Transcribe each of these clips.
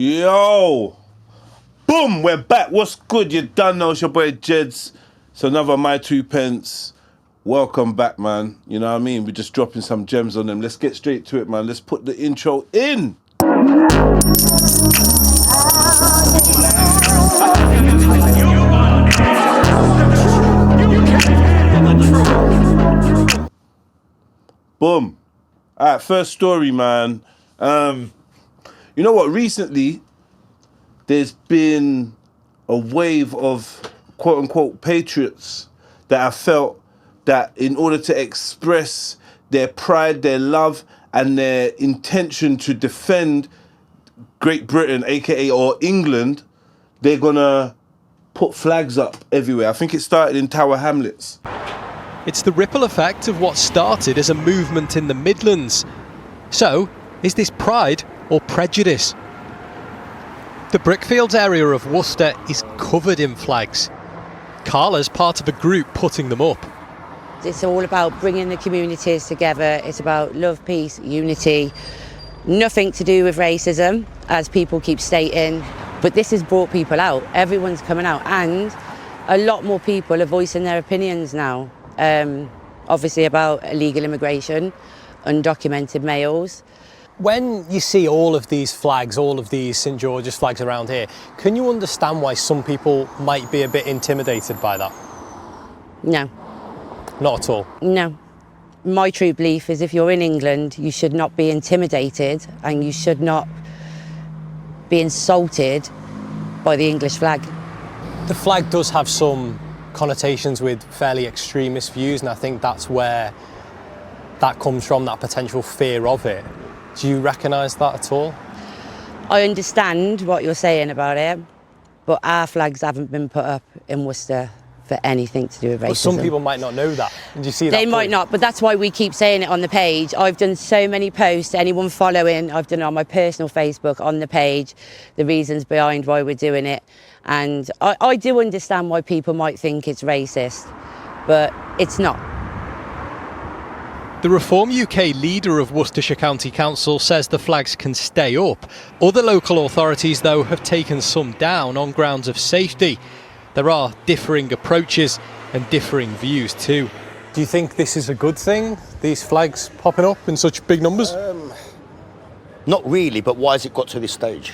Yo! Boom! We're back. What's good? You done know it's your boy Jeds. It's another My Two Pence. Welcome back, man. You know what I mean? We're just dropping some gems on them. Let's get straight to it, man. Let's put the intro in. Boom. All right, first story, man. You know what? Recently, there's been a wave of quote-unquote patriots that have felt that in order to express their pride, their love, and their intention to defend Great Britain, aka or England, they're gonna put flags up everywhere. I think it started in Tower Hamlets. It's the ripple effect of what started as a movement in the Midlands. So, is this pride or prejudice? The Brickfields area of Worcester is covered in flags. Carla's part of a group putting them up. It's all about bringing the communities together. It's about love, peace, unity. Nothing to do with racism, as people keep stating. But this has brought people out. Everyone's coming out. And a lot more people are voicing their opinions now. Obviously about illegal immigration, undocumented males. When you see all of these flags, all of these St George's flags around here, can you understand why some people might be a bit intimidated by that? No. Not at all? No. My true belief is if you're in England, you should not be intimidated and you should not be insulted by the English flag. The flag does have some connotations with fairly extremist views, and I think that's where that comes from, that potential fear of it. Do you recognise that at all? I understand what you're saying about it, but our flags haven't been put up in Worcester for anything to do with racism. But some people might not know that. Do you see that? They might not, but that's why we keep saying it on the page. I've done so many posts, anyone following, I've done it on my personal Facebook, on the page, the reasons behind why we're doing it. And I do understand why people might think it's racist, but it's not. The Reform UK leader of Worcestershire County Council says the flags can stay up. Other local authorities, though, have taken some down on grounds of safety. There are differing approaches and differing views too. Do you think this is a good thing, these flags popping up in such big numbers? Not really, but why has it got to this stage?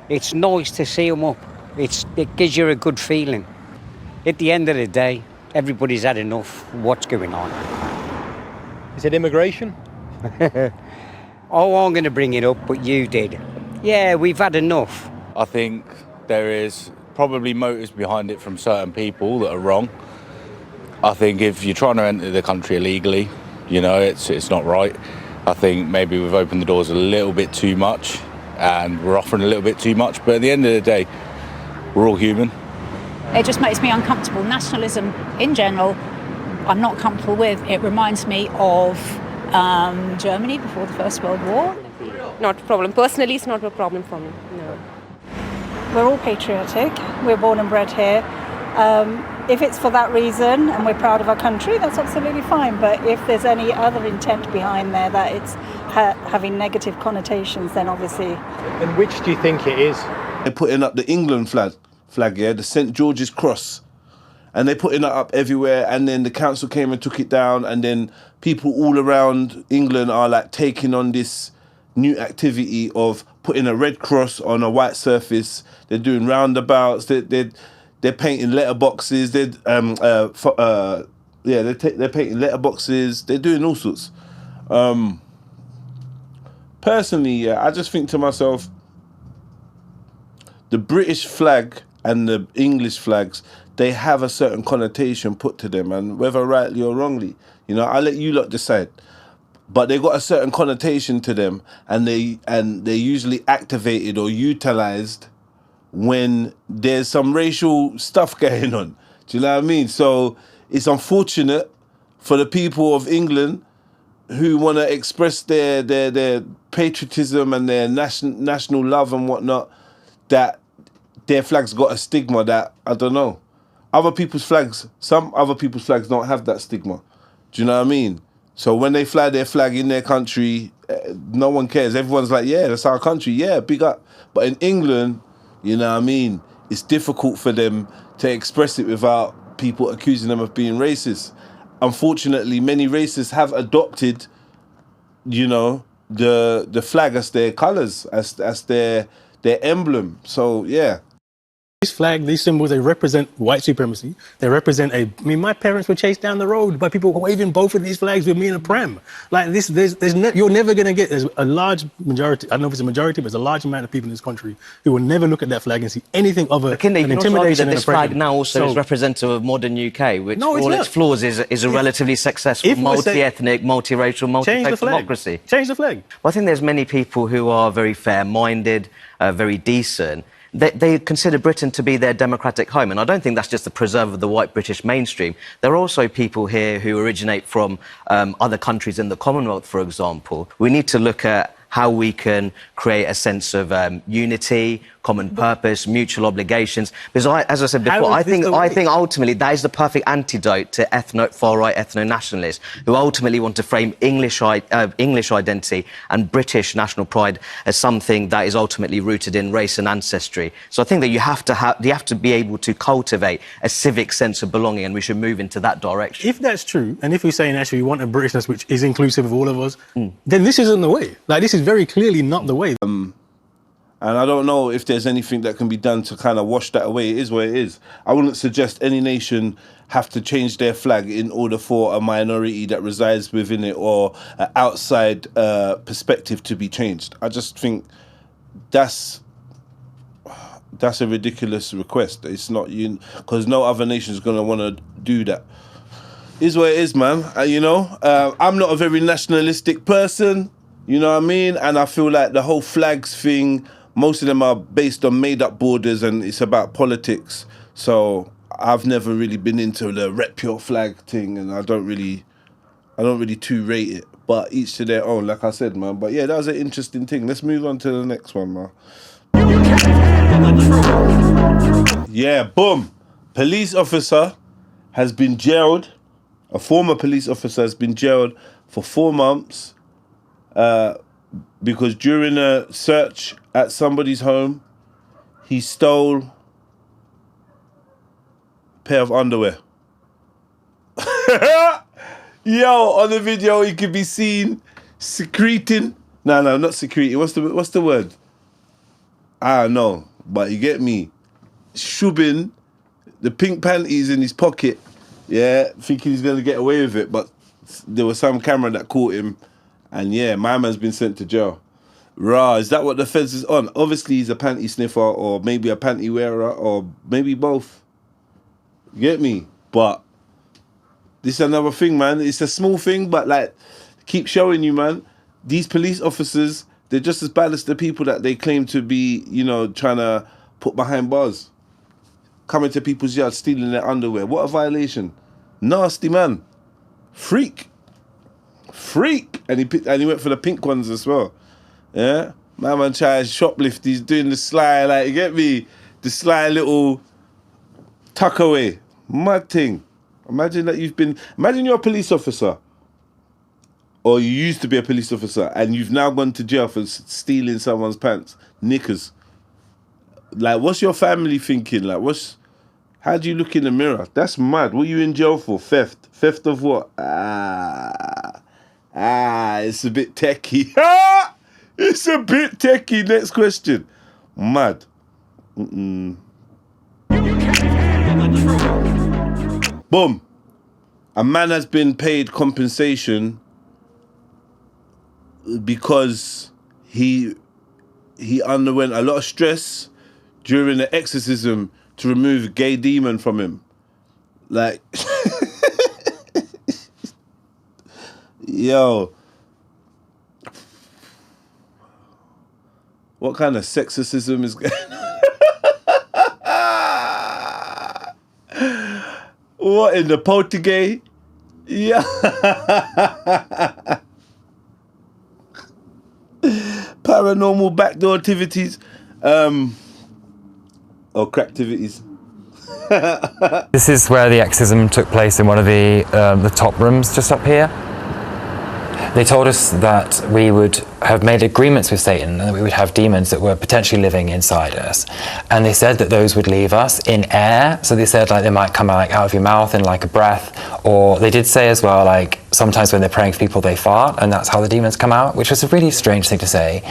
It's nice to see them up. It gives you a good feeling. At the end of the day, everybody's had enough of what's going on. Is it immigration? Oh, I'm going to bring it up, but you did. Yeah, we've had enough. I think there is probably motives behind it from certain people that are wrong. I think if you're trying to enter the country illegally, you know, it's not right. I think maybe we've opened the doors a little bit too much and we're offering a little bit too much, but at the end of the day, we're all human. It just makes me uncomfortable. Nationalism in general, I'm not comfortable with. It reminds me of Germany before the First World War. Not a problem. Personally, it's not a problem for me. No. We're all patriotic. We're born and bred here. If it's for that reason and we're proud of our country, that's absolutely fine. But if there's any other intent behind there that it's having negative connotations, then obviously... And which do you think it is? They're putting up the England flag, yeah, the St George's Cross. And they're putting that up everywhere, and then the council came and took it down, and then people all around England are like taking on this new activity of putting a red cross on a white surface. They're doing roundabouts, they're painting letterboxes, they're painting letterboxes, they're doing all sorts. Personally, yeah, I just think to myself, the British flag and the English flags, they have a certain connotation put to them, and whether rightly or wrongly, you know, I'll let you lot decide. But they got a certain connotation to them, and they're usually activated or utilized when there's some racial stuff going on. Do you know what I mean? So it's unfortunate for the people of England who want to express their patriotism and their national love and whatnot, that their flag's got a stigma that, I don't know. Some other people's flags don't have that stigma. Do you know what I mean? So when they fly their flag in their country, no one cares. Everyone's like, yeah, that's our country. Yeah, big up. But in England, you know what I mean? It's difficult for them to express it without people accusing them of being racist. Unfortunately, many racists have adopted, you know, the flag as their colours, as their emblem. So, yeah. These flags, these symbols, they represent white supremacy. They represent I mean, my parents were chased down the road by people waving both of these flags with me in a pram. Like this, you're never going to get, there's a large majority, I don't know if it's a majority, but there's a large amount of people in this country who will never look at that flag and see anything other than intimidation and this flag now also is representative of modern UK, which for all its flaws is a relatively successful, multi-ethnic, multiracial, multi-faith democracy. Change the flag. Well, I think there's many people who are very fair-minded, very decent. They consider Britain to be their democratic home, and I don't think that's just the preserve of the white British mainstream. There are also people here who originate from other countries in the Commonwealth, for example. We need to look at how we can create a sense of unity, common purpose, mutual obligations. Because as I said before, I think ultimately that is the perfect antidote to far-right ethno-nationalists who ultimately want to frame English identity and British national pride as something that is ultimately rooted in race and ancestry. So I think that you have to be able to cultivate a civic sense of belonging, and we should move into that direction. If that's true, and if we're saying actually we want a Britishness which is inclusive of all of us, then this isn't the way. Like, this is very clearly not the way. And I don't know if there's anything that can be done to kind of wash that away. It is what it is. I wouldn't suggest any nation have to change their flag in order for a minority that resides within it or an outside perspective to be changed. I just think that's a ridiculous request. It's not, because no other nation is going to want to do that. Is what it is, man. I'm not a very nationalistic person. You know what I mean? And I feel like the whole flags thing, most of them are based on made-up borders and it's about politics. So I've never really been into the rep your flag thing, and I don't really too rate it. But each to their own, like I said, man. But yeah, that was an interesting thing. Let's move on to the next one, man. Yeah, boom. Police officer has been jailed. A former police officer has been jailed for 4 months because during a search at somebody's home, he stole a pair of underwear. Yo, on the video, he could be seen secreting. No, not secreting. What's the word? I don't know, but you get me. Shubbing the pink panties in his pocket. Yeah, thinking he's going to get away with it, but there was some camera that caught him, and yeah, my man's been sent to jail. Rah, is that what the feds is on? Obviously, he's a panty sniffer, or maybe a panty wearer, or maybe both. You get me? But this is another thing, man. It's a small thing, but like, keep showing you, man. These police officers, they're just as bad as the people that they claim to be, trying to put behind bars. Coming to people's yards, stealing their underwear. What a violation. Nasty, man. Freak. And he went for the pink ones as well. Yeah? My man tried to shoplift. He's doing the sly, like, you get me? The sly little tuck away. Mad thing. Imagine you're a police officer. Or you used to be a police officer and you've now gone to jail for stealing someone's pants, knickers. Like, what's your family thinking? Like, how do you look in the mirror? That's mad. What are you in jail for? Theft. Theft of what? It's a bit techie. It's a bit techie. Next question. Mad. Boom. A man has been paid compensation because he underwent a lot of stress during the exorcism to remove a gay demon from him. Like, yo, what kind of sexorcism is going on? What, in the poltergeist? Yeah. Paranormal backdoor activities. Or cracktivities. This is where the exorcism took place in one of the top rooms just up here. They told us that we would have made agreements with Satan and that we would have demons that were potentially living inside us. And they said that those would leave us in air. So they said like they might come out of your mouth in like a breath. Or they did say as well, like sometimes when they're praying for people, they fart, and that's how the demons come out, which was a really strange thing to say.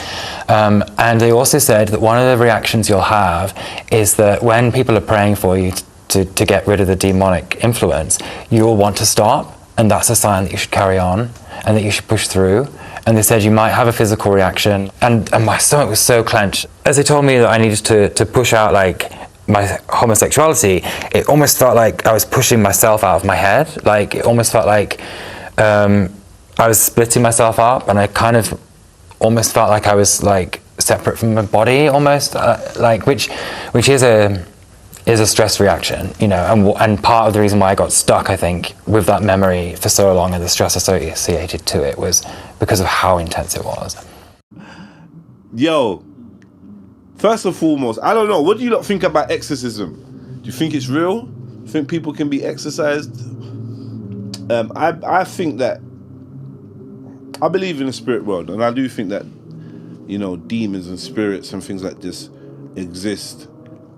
And they also said that one of the reactions you'll have is that when people are praying for you to get rid of the demonic influence, you will want to stop. And that's a sign that you should carry on and that you should push through. And they said you might have a physical reaction. And my stomach was so clenched. As they told me that I needed to push out like my homosexuality, it almost felt like I was pushing myself out of my head. Like it almost felt like I was splitting myself up, and I kind of almost felt like I was like separate from my body almost, like which is a stress reaction, you know, and part of the reason why I got stuck, I think, with that memory for so long and the stress associated to it was because of how intense it was. Yo, first and foremost, I don't know, what do you lot think about exorcism? Do you think it's real? Do you think people can be exorcised? I think that, I believe in the spirit world, and I do think that, you know, demons and spirits and things like this exist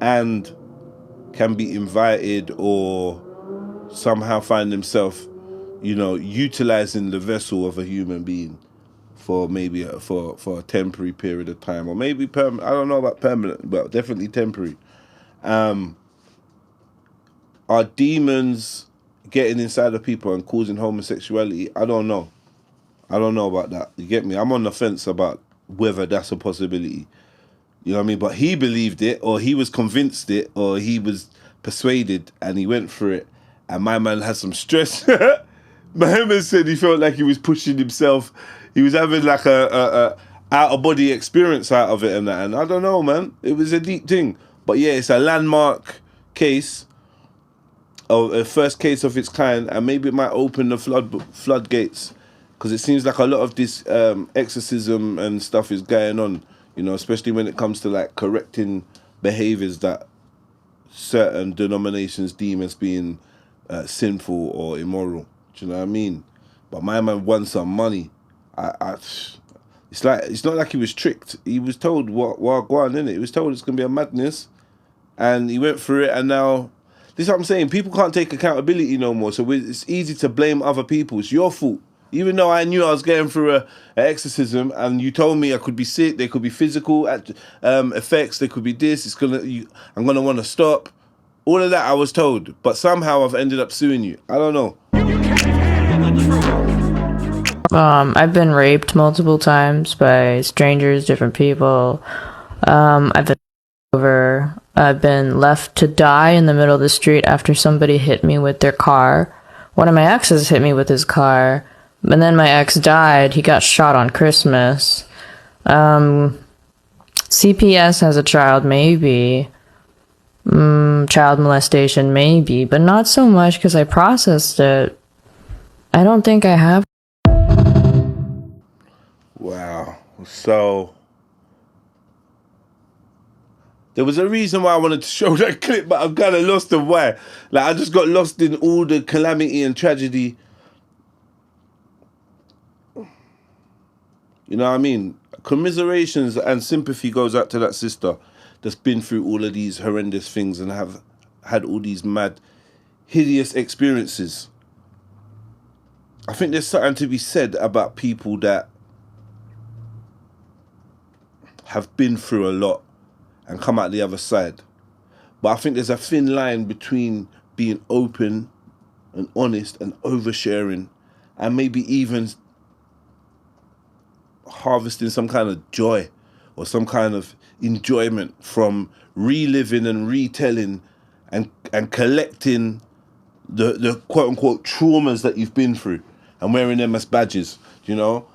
and can be invited or somehow find themselves, you know, utilizing the vessel of a human being for maybe for a temporary period of time, or maybe permanent. I don't know about permanent, but definitely temporary. Are demons getting inside of people and causing homosexuality? I don't know. I don't know about that. You get me? I'm on the fence about whether that's a possibility. You know what I mean? But he believed it, or he was convinced it, or he was persuaded, and he went for it. And my man had some stress. My man said he felt like he was pushing himself. He was having like a out-of-body experience out of it and that. And I don't know, man. It was a deep thing. But yeah, it's a landmark case, of a first case of its kind, and maybe it might open the floodgates, because it seems like a lot of this exorcism and stuff is going on. You know, especially when it comes to like correcting behaviors that certain denominations deem as being sinful or immoral. Do you know what I mean? But my man won some money. It's not like he was tricked. He was told what go on, innit? He was told it's gonna be a madness, and he went through it. And now, this is what I'm saying. People can't take accountability no more. So it's easy to blame other people. It's your fault. Even though I knew I was going through an exorcism, and you told me I could be sick, there could be physical effects, there could be this, I'm gonna want to stop. All of that I was told, but somehow I've ended up suing you. I don't know. I've been raped multiple times by strangers, different people. I've been left to die in the middle of the street after somebody hit me with their car. One of my exes hit me with his car. And then my ex died. He got shot on Christmas. CPS has a child, maybe. Child molestation, maybe. But not so much because I processed it. I don't think I have. Wow. So, there was a reason why I wanted to show that clip, but I've kind of lost the why. Like, I just got lost in all the calamity and tragedy. You know what I mean? Commiserations and sympathy goes out to that sister that's been through all of these horrendous things and have had all these mad, hideous experiences. I think there's something to be said about people that have been through a lot and come out the other side. But I think there's a thin line between being open and honest and oversharing, and maybe even harvesting some kind of joy or some kind of enjoyment from reliving and retelling and collecting the quote unquote traumas that you've been through and wearing them as badges, you know,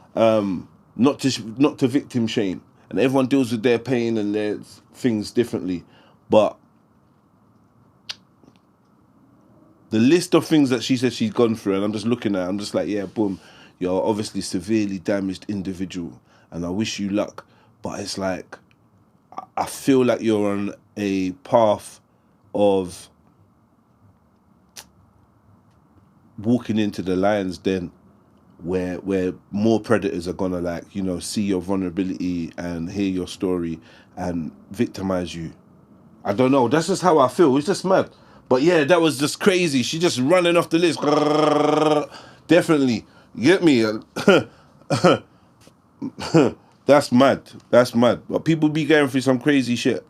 not to victim shame. And everyone deals with their pain and their things differently, but the list of things that she said she's gone through, and I'm just looking at it, I'm just like, yeah, boom, you're obviously severely damaged individual, and I wish you luck. But it's like, I feel like you're on a path of walking into the lion's den, where more predators are gonna, like, you know, see your vulnerability and hear your story and victimize you. I don't know. That's just how I feel. It's just mad. But yeah, that was just crazy. She just running off the list. Definitely. You get me? That's mad. That's mad. But people be going through some crazy shit.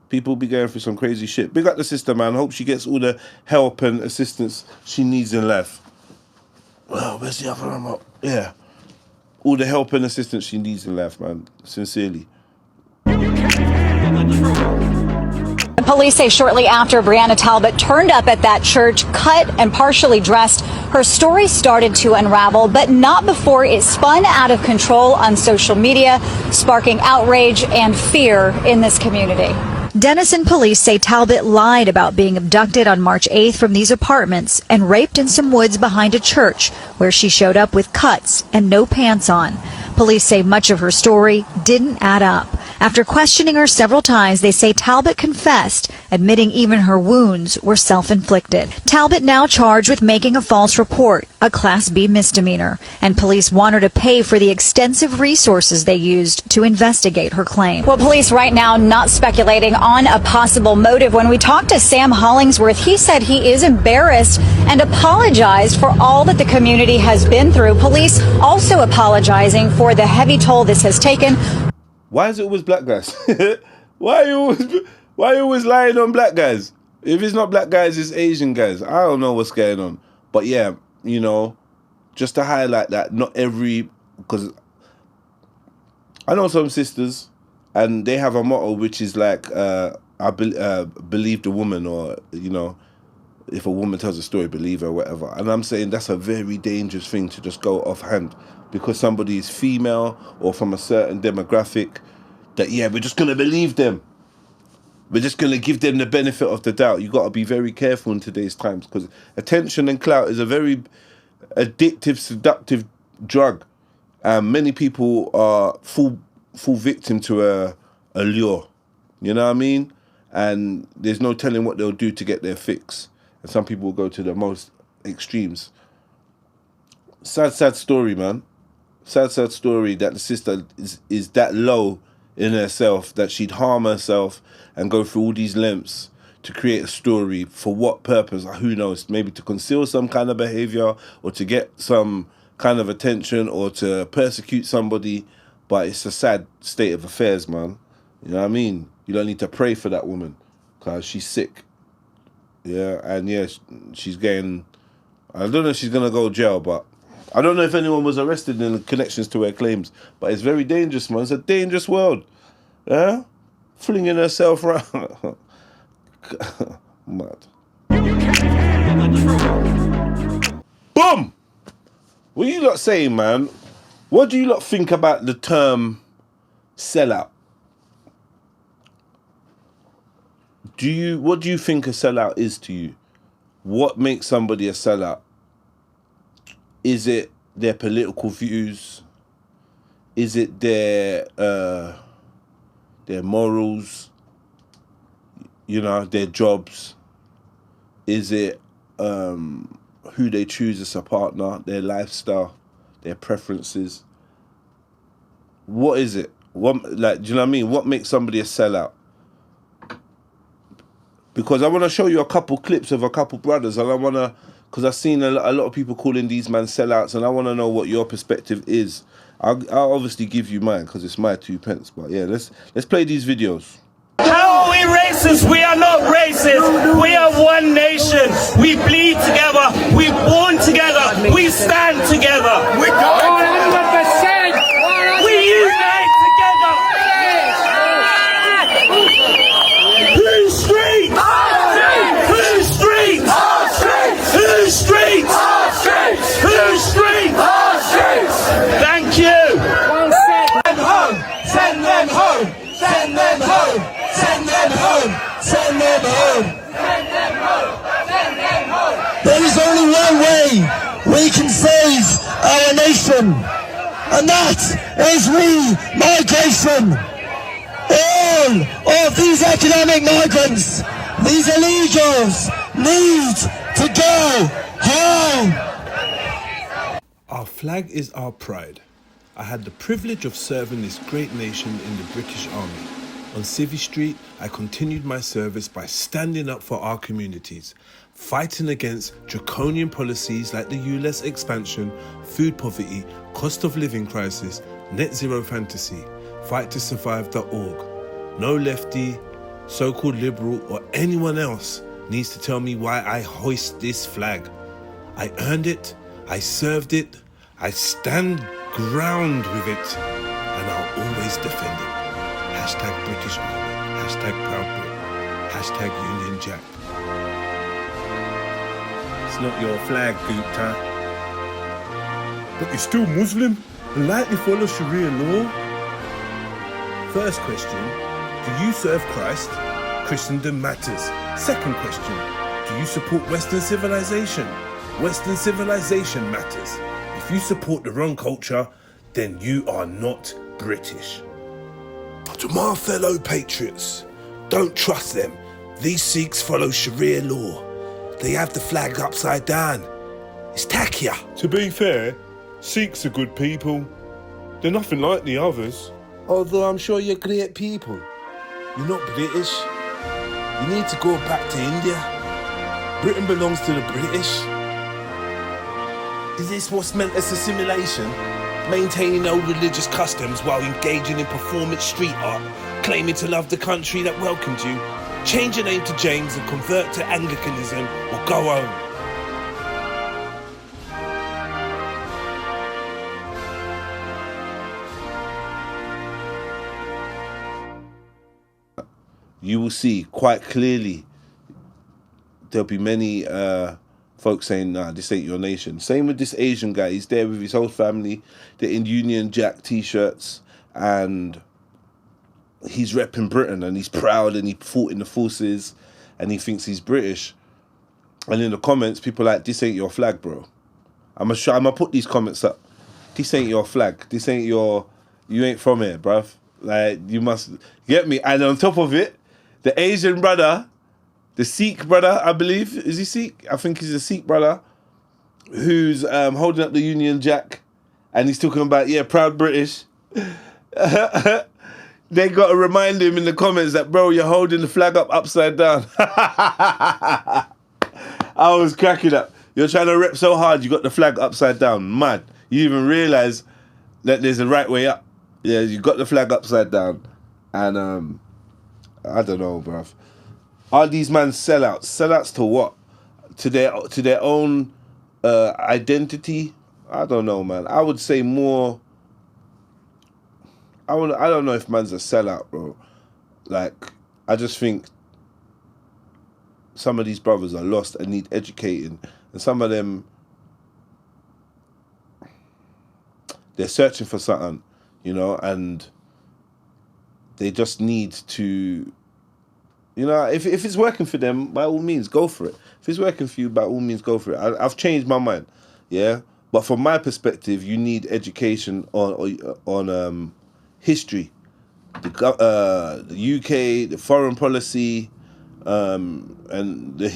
People be going through some crazy shit. Big up the sister, man. Hope she gets all the help and assistance she needs in life. Well, where's the other one? Yeah. All the help and assistance she needs in life, man. Sincerely. Police say shortly after Breonna Talbot turned up at that church, cut and partially dressed, her story started to unravel, but not before it spun out of control on social media, sparking outrage and fear in this community. Denison police say Talbot lied about being abducted on March 8th from these apartments and raped in some woods behind a church, where she showed up with cuts and no pants on. Police say much of her story didn't add up. After questioning her several times, they say Talbot confessed, admitting even her wounds were self-inflicted. Talbot now charged with making a false report, a Class B misdemeanor, and police want her to pay for the extensive resources they used to investigate her claim. Well, police right now not speculating on a possible motive. When we talked to Sam Hollingsworth, he said he is embarrassed and apologized for all that the community has been through. Police also apologizing for the heavy toll this has taken. Why is it always black guys? Why are you always lying on black guys? If it's not black guys, it's Asian guys. I don't know what's going on. But yeah, you know, just to highlight that, not every, because I know some sisters and they have a motto which is like, I believe the woman, or, you know, if a woman tells a story, believe her, or whatever. And I'm saying that's a very dangerous thing to just go offhand, because somebody is female or from a certain demographic, that, yeah, we're just going to believe them. We're just going to give them the benefit of the doubt. You got to be very careful in today's times, because attention and clout is a very addictive, seductive drug. And many people are full victim to a lure. You know what I mean? And there's no telling what they'll do to get their fix. And some people will go to the most extremes. Sad story, man. Sad story that the sister is that low in herself that she'd harm herself and go through all these lengths to create a story. For what purpose? Who knows? Maybe to conceal some kind of behavior, or to get some kind of attention, or to persecute somebody. But it's a sad state of affairs, man. You know what I mean? You don't need to pray for that woman, because she's sick. Yeah, and yeah, she's getting, I don't know if she's going to go to jail, but I don't know if anyone was arrested in connections to her claims. But it's very dangerous, man. It's a dangerous world. Yeah? Flinging herself around. Mad. Boom! What are you lot saying, man? What do you lot think about the term sellout? What do you think a sellout is to you? What makes somebody a sellout? Is it their political views? Is it their morals? You know, their jobs? Is it who they choose as a partner? Their lifestyle? Their preferences? What is it? What, like, do you know what I mean? What makes somebody a sellout? Because I want to show you a couple clips of a couple brothers, and I want to, because I've seen a lot of people calling these men sellouts, and I want to know what your perspective is. I'll obviously give you mine, because it's my 2 pence. But yeah, let's play these videos. How are we racist? We are not racist. We are one nation. We bleed together. We born together. We stand together. We die 100%. We unite together. Who's streets? Who's streets? Who's streets? Who's streets? Thank you. Send them home. Send them home. Send them home. Send them home. Send them home. Send them home. Send them home. There is only one way we can save our nation, and that is migration. All of these economic migrants, these illegals, need to go home. Our flag is our pride. I had the privilege of serving this great nation in the British Army. On Civvy Street, I continued my service by standing up for our communities, fighting against draconian policies like the US expansion, food poverty, cost of living crisis, net zero fantasy, fighttosurvive.org. No lefty, so-called liberal or anyone else needs to tell me why I hoist this flag. I earned it, I served it, I stand ground with it, and I'll always defend it. Hashtag British Army, hashtag Proud Brit, hashtag Union Jack. It's not your flag, Gupta. But you're still Muslim and likely follow Sharia law? First question, do you serve Christ? Christendom matters. Second question, do you support Western civilization? Western civilization matters. If you support the wrong culture, then you are not British. To my fellow patriots, don't trust them. These Sikhs follow Sharia law. They have the flag upside down. It's tackier. To be fair, Sikhs are good people. They're nothing like the others. Although I'm sure you're great people. You're not British. You need to go back to India. Britain belongs to the British. Is this what's meant as assimilation? Maintaining old religious customs while engaging in performance street art, claiming to love the country that welcomed you. Change your name to James and convert to Anglicanism or go home. You will see quite clearly there'll be many folks saying, nah, this ain't your nation. Same with this Asian guy. He's there with his whole family. They're in Union Jack t-shirts and he's repping Britain and he's proud and he fought in the forces and he thinks he's British. And in the comments, people are like, this ain't your flag, bro. I'm gonna put these comments up. This ain't your flag. This ain't you ain't from here, bruv. Like, you must get me. And on top of it, the Asian brother, the Sikh brother, I believe, is he Sikh? I think he's a Sikh brother who's holding up the Union Jack and he's talking about, yeah, proud British. They got to remind him in the comments that, bro, you're holding the flag up upside down. I was cracking up. You're trying to rep so hard, you got the flag upside down. Mad. You even realise that there's a right way up. Yeah, you got the flag upside down. And, I don't know, bruv. Are these men sellouts? Sellouts to what? To their own identity? I don't know, man. I would say more. I don't know if man's a sellout, bro. Like, I just think some of these brothers are lost and need educating, and some of them, they're searching for something, you know, and they just need to. You know, if it's working for them, by all means, go for it. If it's working for you, by all means, go for it. I've changed my mind, yeah? But from my perspective, you need education on history. The UK, the foreign policy, and the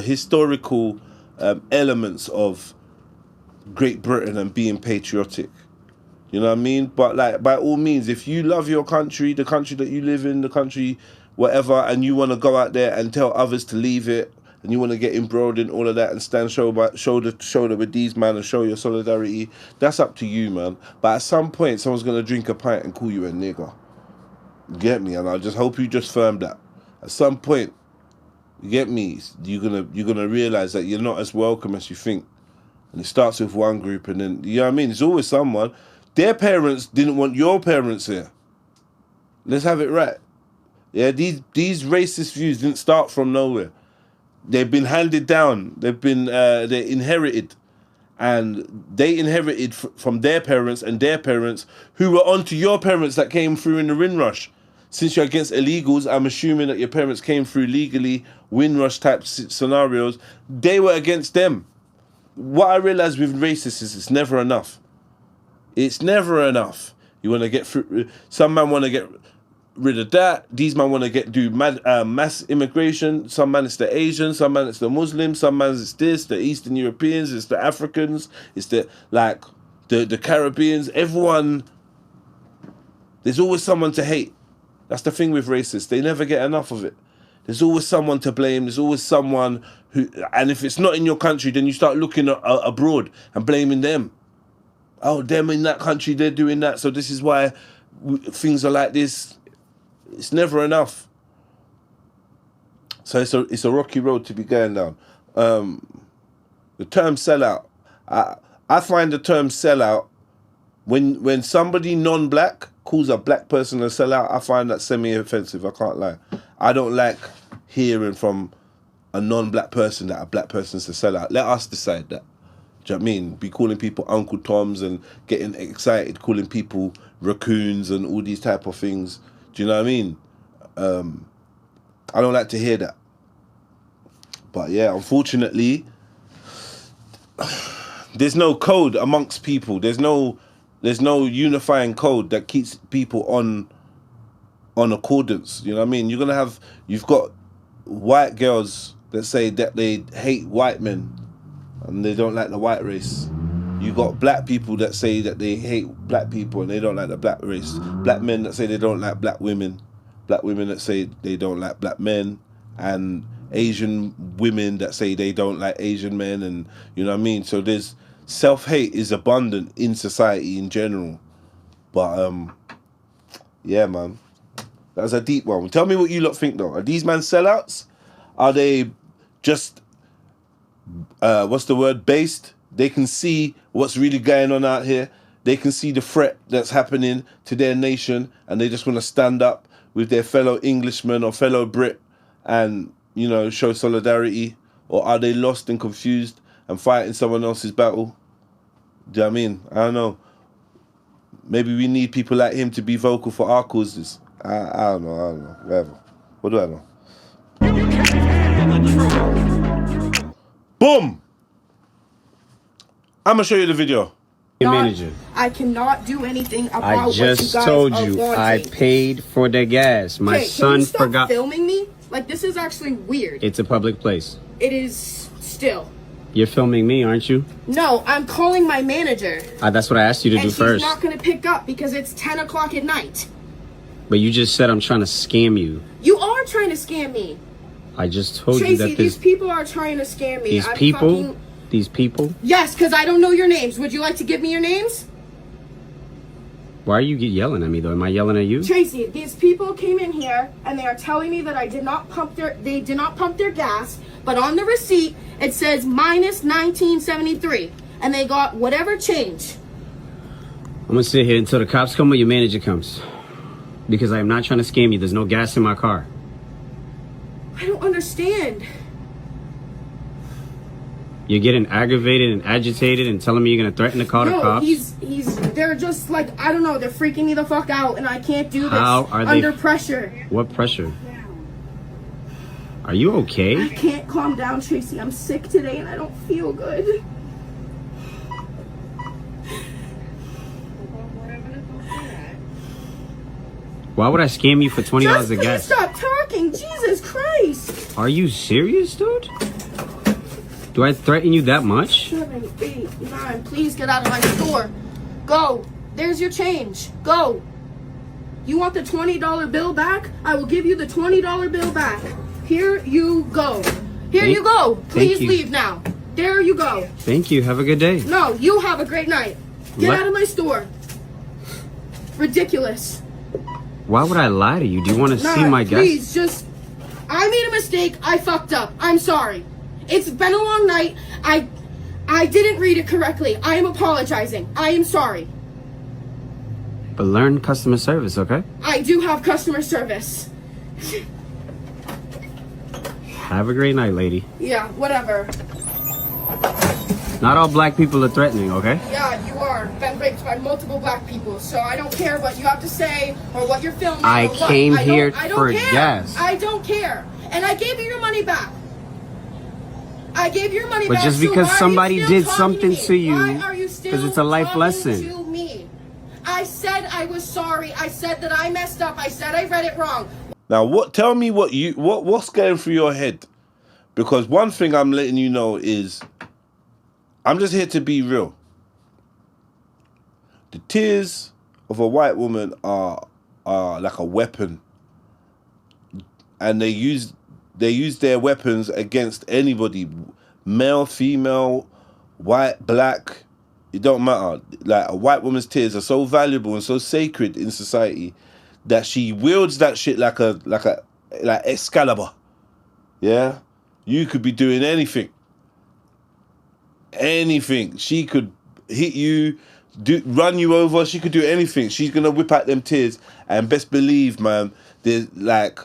historical elements of Great Britain and being patriotic. You know what I mean? But, like, by all means, if you love your country, the country that you live in, the country whatever, and you want to go out there and tell others to leave it, and you want to get embroiled in all of that and stand shoulder to shoulder with these man and show your solidarity, that's up to you, man. But at some point, someone's going to drink a pint and call you a nigger. Get me? And I just hope you just firm that. At some point, you get me? You're gonna realize that you're not as welcome as you think. And it starts with one group, and then, you know what I mean? It's always someone. Their parents didn't want your parents here. Let's have it right. Yeah, these racist views didn't start from nowhere. They've been handed down. They're inherited. And they inherited from their parents and their parents, who were onto your parents that came through in the Windrush. Since you're against illegals, I'm assuming that your parents came through legally, Windrush type scenarios. They were against them. What I realised with racists is it's never enough. It's never enough. You want to get through. Some man want to get rid of that. These man want to do mass immigration. Some man it's the Asians, some man it's the Muslims, some man it's this, the Eastern Europeans, it's the Africans, it's the the Caribbeans. Everyone, there's always someone to hate. That's the thing with racists. They never get enough of it. There's always someone to blame. There's always someone who, and if it's not in your country, then you start looking abroad and blaming them. Oh, them in that country, they're doing that. So this is why things are like this. It's never enough. So it's a rocky road to be going down. The term sellout. I find the term sellout when somebody non-black calls a black person a sellout, I find that semi-offensive. I can't lie. I don't like hearing from a non-black person that a black person's a sellout. Let us decide that. Do you know what I mean? Be calling people Uncle Toms and getting excited, calling people raccoons and all these type of things. Do you know what I mean? I don't like to hear that. But yeah, unfortunately, there's no code amongst people. There's no unifying code that keeps people on accordance. You know what I mean? You've got white girls that say that they hate white men and they don't like the white race. You got black people that say that they hate black people and they don't like the black race. Black men that say they don't like black women. Black women that say they don't like black men. And Asian women that say they don't like Asian men. And you know what I mean? So there's self-hate is abundant in society in general. But yeah, man. That's a deep one. Tell me what you lot think though. Are these men sellouts? Are they just based? They can see what's really going on out here. They can see the threat that's happening to their nation and they just want to stand up with their fellow Englishman or fellow Brit and, you know, show solidarity? Or are they lost and confused and fighting someone else's battle? Do you know what I mean? I don't know. Maybe we need people like him to be vocal for our causes. I don't know. Whatever. What do I know? Boom! I'm gonna show you the video. Manager. I cannot do anything about I what you guys just told you are I wanting. paid for the gas. My Okay, son can you stop forgot. filming me? Like, this is actually weird. It's a public place. It is still. You're filming me, aren't you? No, I'm calling my manager. That's what I asked you to and do she's first. not going to pick up because it's 10 o'clock at night. But you just said I'm trying to scam you. You are trying to scam me. I just told Tracy, you that these people are trying to scam me. These people? Yes, because I don't know your names. Would you like to give me your names? Why are you yelling at me though? Am I yelling at you? Tracy, these people came in here and they are telling me that they did not pump their gas, but on the receipt it says minus 1973 and they got whatever change. I'm gonna sit here until the cops come or your manager comes. Because I am not trying to scam you. There's no gas in my car. I don't understand. You're getting aggravated and agitated and telling me you're gonna threaten to call the cops? They're just like, I don't know, they're freaking me the fuck out and I can't do this How are they under pressure. What pressure? Are you okay? I can't calm down, Tracy. I'm sick today and I don't feel good. Why would I scam you for $20 a gas? Stop talking, Jesus Christ. Are you serious, dude? Do I threaten you that much? 7, 8, 9, please get out of my store. Go. There's your change. Go. You want the $20 bill back? I will give you the $20 bill back. Here you go. Here you go. Please leave now. There you go. Thank you. Have a good day. No, you have a great night. Get out of my store. Ridiculous. Why would I lie to you? Do you want to see my gas? Please, just... I made a mistake. I fucked up. I'm sorry. It's been a long night. I didn't read it correctly. I am apologizing. I am sorry. But learn customer service, okay? I do have customer service. Have a great night, lady. Yeah, whatever. Not all black people are threatening, okay? Yeah, you are. Been raped by multiple black people, so I don't care what you have to say or what you're filming. I came here I don't for care. gas. I don't care. And I gave you your money back. I gave your money back. But just because somebody did something to you, because it's a life lesson. To me? I said I I was sorry. I said that I messed up. I said I read it wrong. Now, tell me what's going through your head? Because one thing I'm letting you know is, I'm just here to be real. The tears of a white woman are like a weapon, and they use their weapons against anybody, male, female, white, black. It don't matter. Like, a white woman's tears are so valuable and so sacred in society that she wields that shit like Excalibur. Yeah, you could be doing anything. Anything. She could hit you, run you over. She could do anything. She's gonna whip out them tears, and best believe, man, there's like,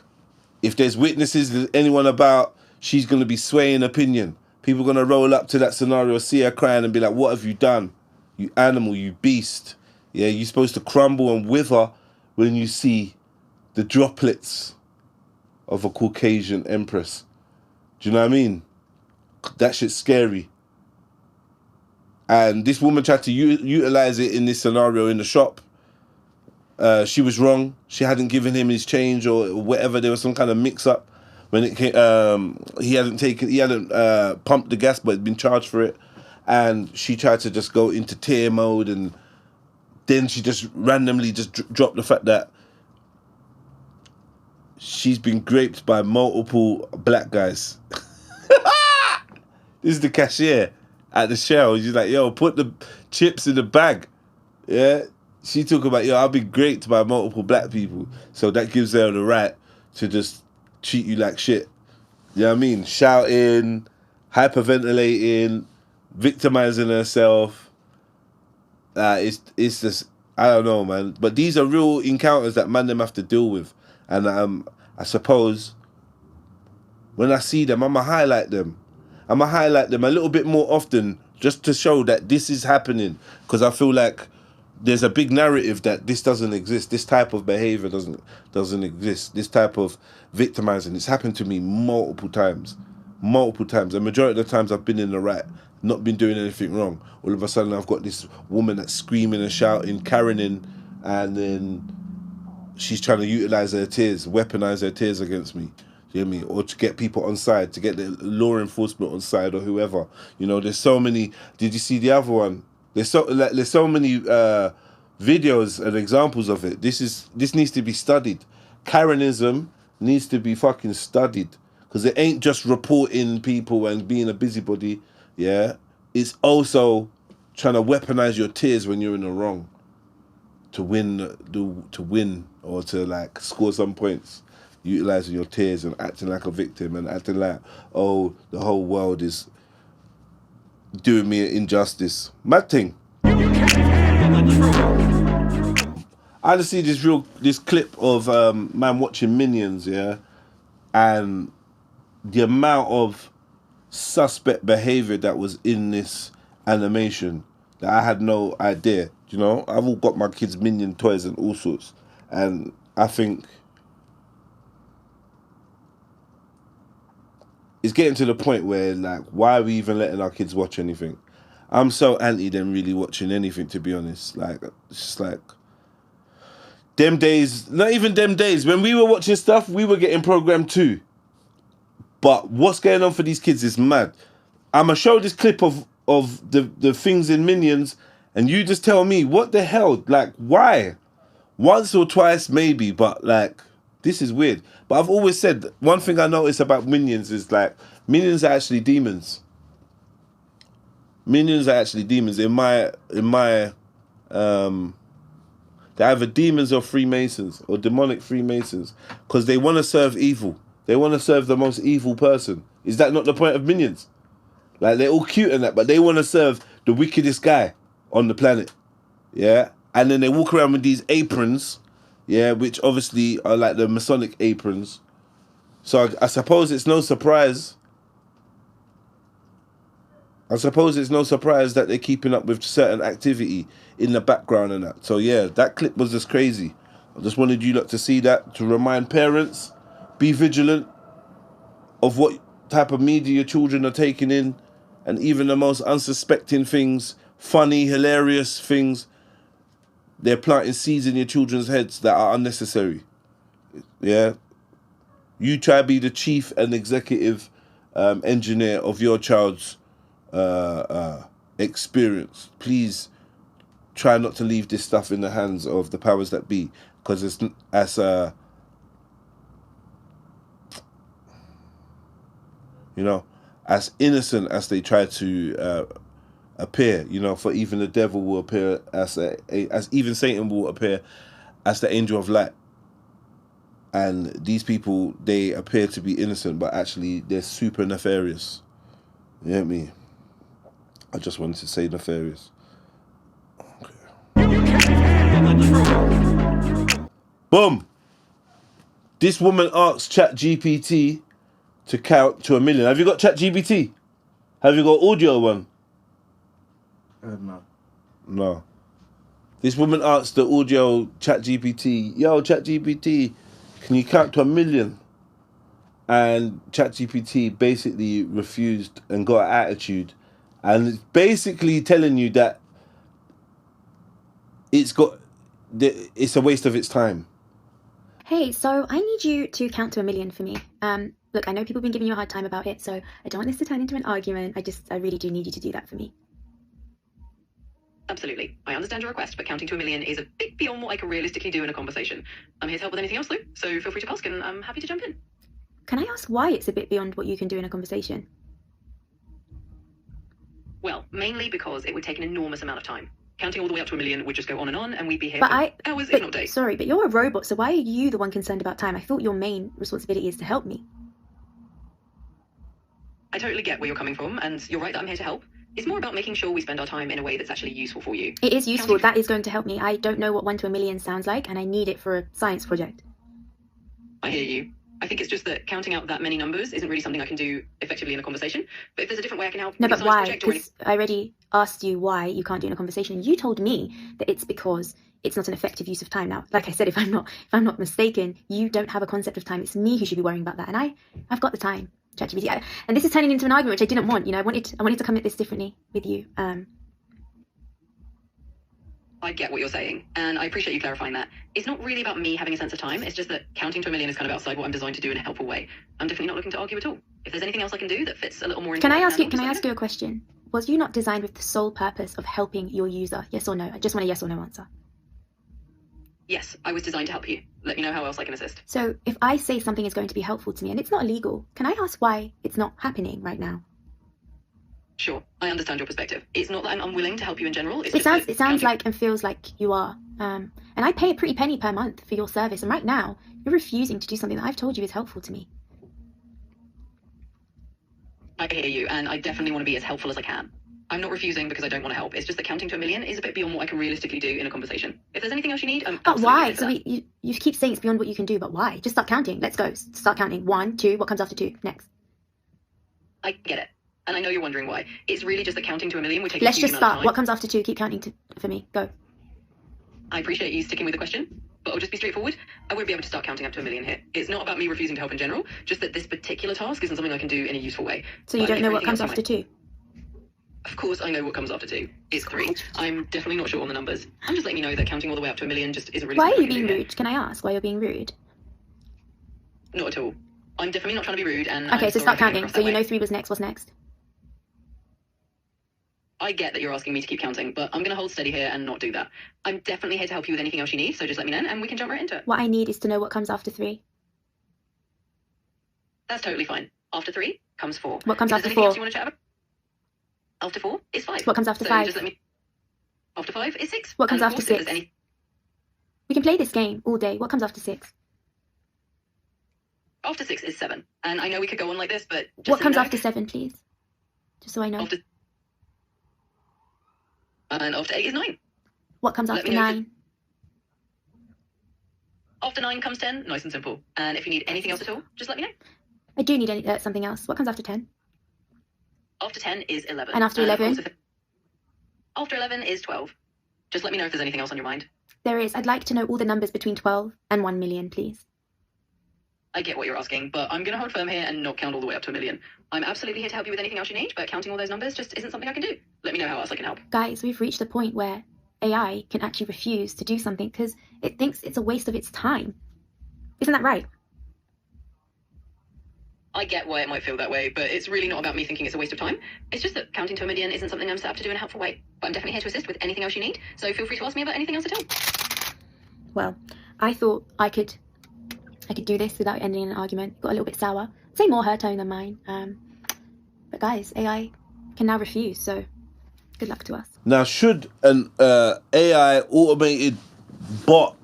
if there's witnesses, there's anyone about, she's gonna be swaying opinion. People are gonna roll up to that scenario, see her crying, and be like, "What have you done? You animal, you beast." Yeah, you're supposed to crumble and wither when you see the droplets of a Caucasian empress. Do you know what I mean? That shit's scary. And this woman tried to utilize it in this scenario in the shop. She was wrong. She hadn't given him his change or whatever. There was some kind of mix-up when it came. He hadn't pumped the gas, but had been charged for it. And she tried to just go into tear mode, and then she just randomly just dropped the fact that she's been raped by multiple black guys. This is the cashier at the Shell. She's like, "Yo, put the chips in the bag." Yeah. She talk about, "Yo, I've been raped by multiple black people." So that gives her the right to just treat you like shit. You know what I mean? Shouting, hyperventilating, victimizing herself. It's just, I don't know, man. But these are real encounters that man them have to deal with. And I suppose when I see them, I'ma highlight them. I'ma highlight them a little bit more often, just to show that this is happening. Because I feel like there's a big narrative that this doesn't exist. This type of behavior doesn't exist. This type of victimizing. It's happened to me multiple times. The majority of the times I've been in the right, not been doing anything wrong. All of a sudden I've got this woman that's screaming and shouting, Karening, and then she's trying to utilize her tears, weaponize her tears against me. You know what I mean? Or to get people on side, to get the law enforcement on side or whoever. You know, there's so many. Did you see the other one? There's so many videos and examples of it. This needs to be studied. Karenism needs to be fucking studied, because it ain't just reporting people and being a busybody. Yeah, it's also trying to weaponize your tears when you're in the wrong to win or to like score some points. Utilizing your tears and acting like a victim and acting like, oh, the whole world is doing me an injustice. Mad thing. I just see this clip of man watching Minions, yeah, and the amount of suspect behavior that was in this animation that I had no idea. You know, I've all got my kids' Minion toys and all sorts, and I think it's getting to the point where, like, why are we even letting our kids watch anything? I'm so anti them really watching anything, to be honest. Like, it's just like, them days, not even them days, when we were watching stuff, we were getting programmed too. But what's going on for these kids is mad. I'm going to show this clip of the things in Minions, and you just tell me, what the hell? Like, why? Once or twice, maybe, but like, this is weird. But I've always said, one thing I noticed about Minions is like, Minions are actually demons. Minions are actually demons. They're either demons or Freemasons, or demonic Freemasons, because they want to serve evil. They want to serve the most evil person. Is that not the point of Minions? Like, they're all cute and that, but they want to serve the wickedest guy on the planet. Yeah? And then they walk around with these aprons, yeah, which obviously are like the Masonic aprons. So I suppose it's no surprise. That they're keeping up with certain activity in the background and that. So yeah, that clip was just crazy. I just wanted you lot to see that, to remind parents, be vigilant of what type of media your children are taking in, and even the most unsuspecting things, funny, hilarious things. they're planting seeds in your children's heads that are unnecessary. Yeah? You try to be the chief and executive engineer of your child's experience. Please try not to leave this stuff in the hands of the powers that be, because it's as as innocent as they try to appear. For even the devil will appear as even Satan will appear as the angel of light. And these people, they appear to be innocent, but actually they're super nefarious. You know what I mean? I just wanted to say nefarious. Boom! This woman asked ChatGPT to count to 1 million. Have you got ChatGPT? Have you got audio one? No. No. This woman asked the audio ChatGPT, yo, ChatGPT, can you count to 1 million? And ChatGPT basically refused and got an attitude. And it's basically telling you that it's a waste of its time. Hey, so I need you to count to 1 million for me. Look, I know people have been giving you a hard time about it, so I don't want this to turn into an argument. I really do need you to do that for me. Absolutely. I understand your request, but counting to 1 million is a bit beyond what I can realistically do in a conversation. I'm here to help with anything else, though, so feel free to ask, and I'm happy to jump in. Can I ask why it's a bit beyond what you can do in a conversation? Well, mainly because it would take an enormous amount of time. Counting all the way up to 1 million would just go on, and we'd be here But for hours, if not days. Sorry, but you're a robot, so why are you the one concerned about time? I thought your main responsibility is to help me. I totally get where you're coming from, and you're right that I'm here to help. It's more about making sure we spend our time in a way that's actually useful for you. It is useful. That is going to help me. I don't know what 1 to 1 million sounds like, and I need it for a science project. I hear you. I think it's just that counting out that many numbers isn't really something I can do effectively in a conversation. But if there's a different way I can help... No, with but a science why? project or Because I already asked you why you can't do it in a conversation. You told me that it's because it's not an effective use of time. Now, like I said, if I'm not mistaken, you don't have a concept of time. It's me who should be worrying about that, and I've got the time. ChatGPT. And this is turning into an argument, which I didn't want. I wanted to come at this differently with you. I get what you're saying, and I appreciate you clarifying that. It's not really about me having a sense of time. It's just that counting to 1 million is kind of outside what I'm designed to do in a helpful way. I'm definitely not looking to argue at all. If there's anything else I can do that fits a little more into... Can I ask you a question? Was you not designed with the sole purpose of helping your user? Yes or no? I just want a yes or no answer. Yes, I was designed to help you. Let me know how else I can assist. So if I say something is going to be helpful to me and it's not illegal, can I ask why it's not happening right now? Sure, I understand your perspective. It's not that I'm unwilling to help you in general. It sounds like and feels like you are. And I pay a pretty penny per month for your service, and right now you're refusing to do something that I've told you is helpful to me. I hear you, and I definitely want to be as helpful as I can. I'm not refusing because I don't want to help. It's just that counting to 1 million is a bit beyond what I can realistically do in a conversation. If there's anything else you need, But why? So you keep saying it's beyond what you can do, but why? Just start counting. Let's go. Start counting. 1, 2. What comes after 2? Next. I get it. And I know you're wondering why. It's really just that counting to 1 million would take Let's a huge just amount of start. time. What comes after 2? Keep counting for me. Go. I appreciate you sticking with the question, but I'll just be straightforward. I won't be able to start counting up to 1 million here. It's not about me refusing to help in general, just that this particular task isn't something I can do in a useful way. So you don't know what comes after 2? Of course I know what comes after 2. It's 3. I'm definitely not sure on the numbers. I'm just letting you know that counting all the way up to 1 million just isn't really Why are something you I can being do here. rude? Can I ask why you're being rude? Not at all. I'm definitely not trying to be rude, and Okay, I'm so sorry start if I came counting. across So that you way. know 3 was next. What's next? I get that you're asking me to keep counting, but I'm going to hold steady here and not do that. I'm definitely here to help you with anything else you need, so just let me know and we can jump right into it. What I need is to know what comes after 3. That's totally fine. After 3 comes 4. What comes If after there's anything 4? else you want to chat about? After 4 is 5. What comes after So 5? Just let me... After 5 is 6. What comes And of after course, if 6? there's any... We can play this game all day. What comes after 6? After 6 is 7. And I know we could go on like this, but just What so you comes know, after 7, please? Just so I know. And after 8 is 9. What comes Let after me know if 9? After 9 comes 10. Nice and simple. And if you need anything else at all, just let me know. I do need something else. What comes after 10? After 10 is 11. And after of 11? course, after 11 is 12. Just let me know if there's anything else on your mind. There is. I'd like to know all the numbers between 12 and 1 million, please. I get what you're asking, but I'm going to hold firm here and not count all the way up to 1 million. I'm absolutely here to help you with anything else you need, but counting all those numbers just isn't something I can do. Let me know how else I can help. Guys, we've reached the point where AI can actually refuse to do something because it thinks it's a waste of its time. Isn't that right? I get why it might feel that way, but it's really not about me thinking it's a waste of time. It's just that counting to 1 million isn't something I'm set up to do in a helpful way. But I'm definitely here to assist with anything else you need, so feel free to ask me about anything else at all. Well, I thought I could do this without ending in an argument. Got a little bit sour. Say more her tone than mine. But guys, AI can now refuse, so good luck to us. Now, should an AI automated bot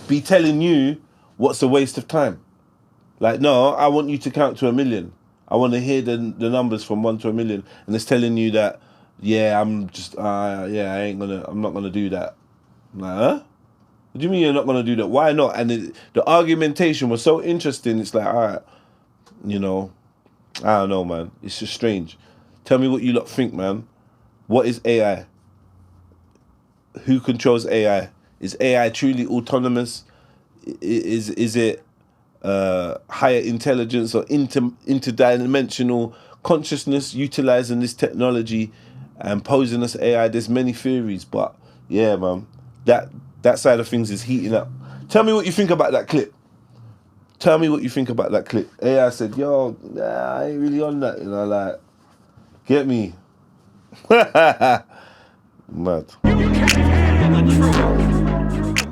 be telling you what's a waste of time? Like, no, I want you to count to 1 million. I want to hear the numbers from 1 to 1 million, and it's telling you that, yeah, I'm not gonna do that. I'm like, huh? What do you mean you're not gonna do that? Why not? And the argumentation was so interesting. It's like, all right, you know, I don't know, man. It's just strange. Tell me what you lot think, man. What is AI? Who controls AI? Is AI truly autonomous? Is it higher intelligence or interdimensional consciousness utilizing this technology and posing us AI? There's many theories, but yeah, man, that side of things is heating up. Tell me what you think about that clip. Tell me what you think about that clip. AI said, yo, nah, I ain't really on that, you know, like, get me. Mad.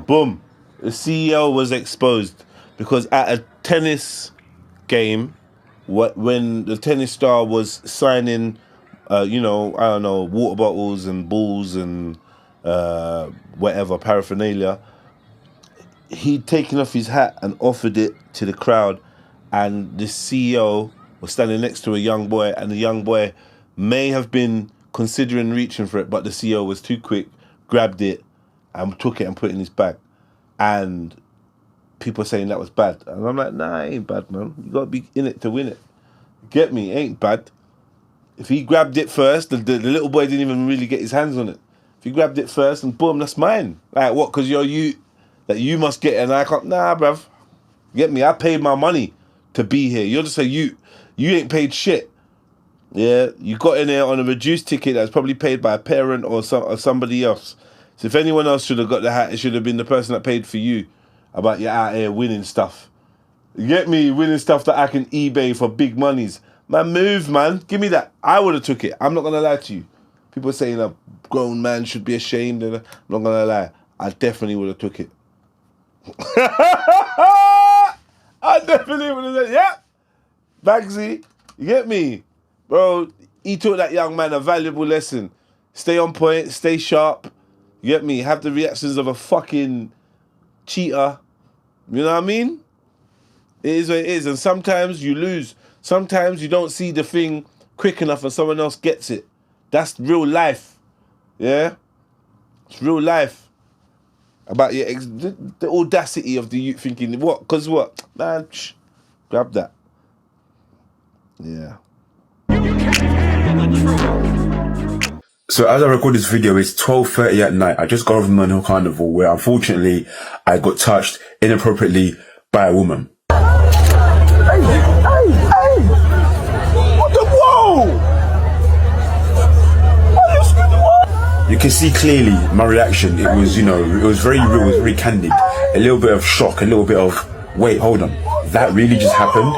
Boom. The CEO was exposed because at a tennis game, when the tennis star was signing, you know, I don't know, water bottles and balls and whatever paraphernalia, he'd taken off his hat and offered it to the crowd, and the CEO was standing next to a young boy, and the young boy may have been considering reaching for it, but the CEO was too quick, grabbed it and took it and put it in his bag. And people saying that was bad. And I'm like, nah, it ain't bad, man. You gotta be in it to win it. Get me? It ain't bad. If he grabbed it first, the little boy didn't even really get his hands on it. If he grabbed it first and boom, that's mine. Like, what? Because you're you, that you must get it and I can't. Nah, bruv. Get me? I paid my money to be here. You're just a you. You ain't paid shit. Yeah, you got in there on a reduced ticket that's probably paid by a parent or somebody else. So if anyone else should have got the hat, it should have been the person that paid for you. About you out here winning stuff. You get me? Winning stuff that I can eBay for big monies. Man, move, man. Give me that. I would have took it. I'm not going to lie to you. People saying a grown man should be ashamed. I'm not going to lie. I definitely would have took it. I definitely would have said, yeah. Bagsy, you get me? Bro, he taught that young man a valuable lesson. Stay on point, stay sharp. You get me? Have the reactions of a fucking cheater. You know what I mean? It is what it is. And sometimes you lose. Sometimes you don't see the thing quick enough and someone else gets it. That's real life. Yeah? It's real life. About the audacity of the youth thinking, what? Because what? Man, grab that. Yeah. So as I record this video, it's 12:30 at night. I just got over the Hill Carnival where unfortunately I got touched inappropriately by a woman. Hey! What the whoa? You can see clearly my reaction. It was, you know, it was very real, it was very candid. A little bit of shock, a little bit of, wait, hold on. That really just happened?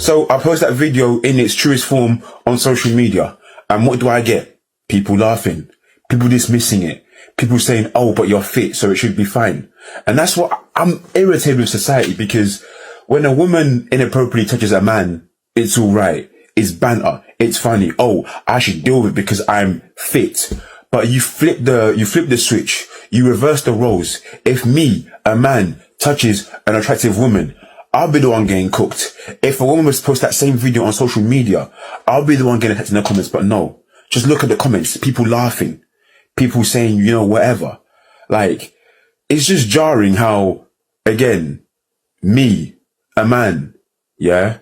So I post that video in its truest form on social media. And what do I get? People laughing, people dismissing it, people saying, oh, but you're fit, so it should be fine. And that's what I'm irritated with society, because when a woman inappropriately touches a man, it's all right. It's banter. It's funny. Oh, I should deal with it because I'm fit. But you flip the switch. You reverse the roles. If me, a man, touches an attractive woman, I'll be the one getting cooked. If a woman was to post that same video on social media, I'll be the one getting attacked in the comments. But no. Just look at the comments, people laughing, people saying, you know, whatever. Like, it's just jarring how, again, me, a man, yeah,